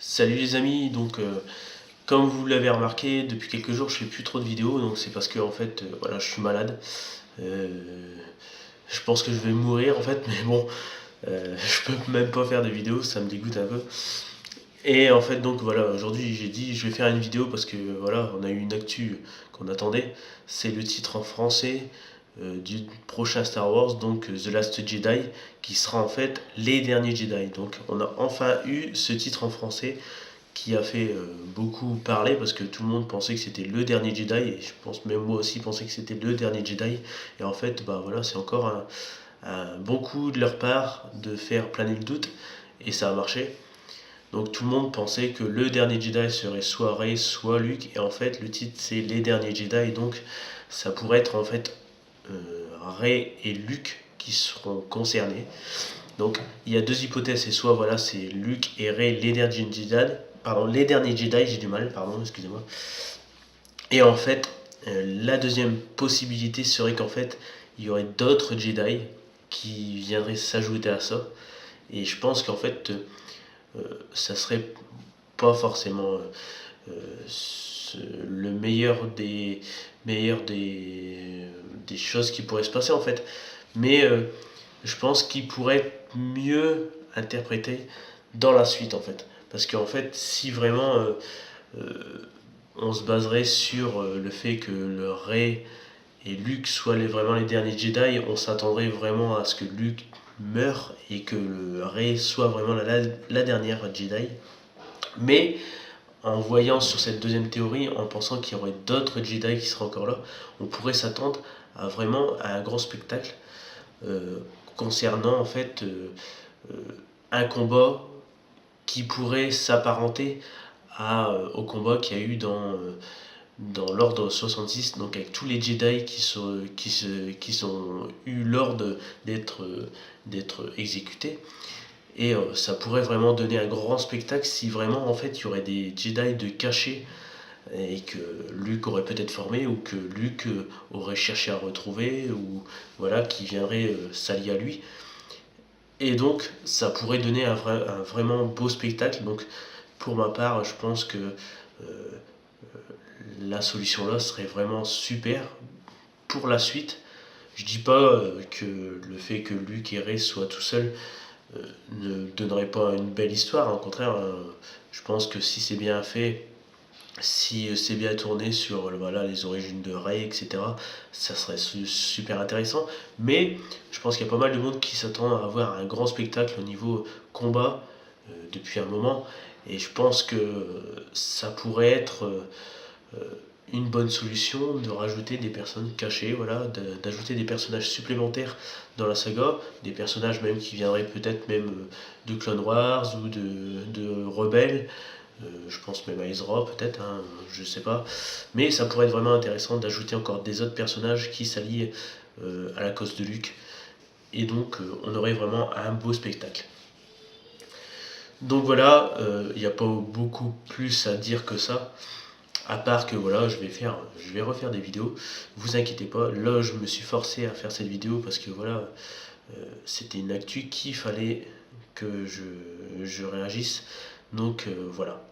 Salut les amis, comme vous l'avez remarqué, depuis quelques jours je fais plus trop de vidéos, donc c'est parce que en fait voilà, je suis malade. Euh, je pense que je vais mourir en fait, mais bon, je peux même pas faire de vidéos, ça me dégoûte un peu. Et en fait donc voilà, aujourd'hui j'ai dit je vais faire une vidéo parce que voilà, on a eu une actu qu'on attendait. C'est le titre en français du prochain Star Wars, donc The Last Jedi, qui sera en fait Les Derniers Jedi. Donc on a enfin eu ce titre en français qui a fait beaucoup parler parce que tout le monde pensait que c'était le dernier Jedi et je pense même moi aussi pensais que c'était le dernier Jedi. Et en fait bah voilà, c'est encore un bon coup de leur part de faire planer le doute et ça a marché. Donc tout le monde pensait que le dernier Jedi serait soit Rey soit Luke, et en fait le titre c'est Les Derniers Jedi, donc ça pourrait être en fait Rey et Luke qui seront concernés. Donc il y a deux hypothèses, c'est soit voilà c'est Luke et Rey les derniers Jedi, pardon les derniers Jedi, j'ai du mal, pardon, excusez-moi. Et en fait la deuxième possibilité serait qu'en fait il y aurait d'autres Jedi qui viendraient s'ajouter à ça. Et je pense qu'en fait ça serait pas forcément le meilleur des choses qui pourraient se passer en fait. Mais je pense qu'il pourrait être mieux interprété dans la suite en fait. Parce qu'en fait, si vraiment on se baserait sur le fait que le Rey et Luke soient vraiment les derniers Jedi, on s'attendrait vraiment à ce que Luke meure et que le Rey soit vraiment la dernière Jedi. Mais en voyant sur cette deuxième théorie, en pensant qu'il y aurait d'autres Jedi qui seraient encore là, on pourrait s'attendre à vraiment à un grand spectacle euh, concernant en fait un combat qui pourrait s'apparenter au combat qu'il y a eu dans l'ordre 66, donc avec tous les Jedi qui ont eu l'ordre d'être exécutés. Et ça pourrait vraiment donner un grand spectacle si vraiment en fait il y aurait des Jedi de cachés et que Luke aurait peut-être formé ou que Luke aurait cherché à retrouver ou voilà qui viendrait s'allier à lui. Et donc ça pourrait donner un vraiment beau spectacle. Donc pour ma part, je pense que la solution là serait vraiment super pour la suite. Je dis pas que le fait que Luke et Rey soient tout seuls ne donnerait pas une belle histoire. Au contraire, je pense que si c'est bien fait, si c'est bien tourné sur voilà, les origines de Rey, etc., ça serait super intéressant. Mais je pense qu'il y a pas mal de monde qui s'attend à avoir un grand spectacle au niveau combat depuis un moment. Et je pense que ça pourrait être une bonne solution de rajouter des personnes cachées, voilà, d'ajouter des personnages supplémentaires dans la saga, des personnages même qui viendraient peut-être même de Clone Wars ou de Rebelles. Je pense même à Ezra peut-être, hein, je sais pas. Mais ça pourrait être vraiment intéressant d'ajouter encore des autres personnages qui s'allient à la cause de Luke. Et donc on aurait vraiment un beau spectacle. Donc voilà, il n'y a pas beaucoup plus à dire que ça. À part que voilà, je vais refaire des vidéos. Vous inquiétez pas, là je me suis forcé à faire cette vidéo parce que voilà, c'était une actu qu'il fallait que je réagisse. Donc voilà,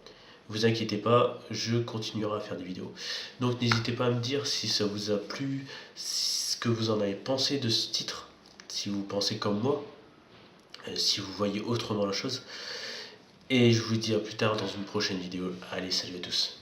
vous inquiétez pas, je continuerai à faire des vidéos. Donc n'hésitez pas à me dire si ça vous a plu, ce que vous en avez pensé de ce titre, si vous pensez comme moi, si vous voyez autrement la chose. Et je vous dis à plus tard dans une prochaine vidéo. Allez, salut à tous.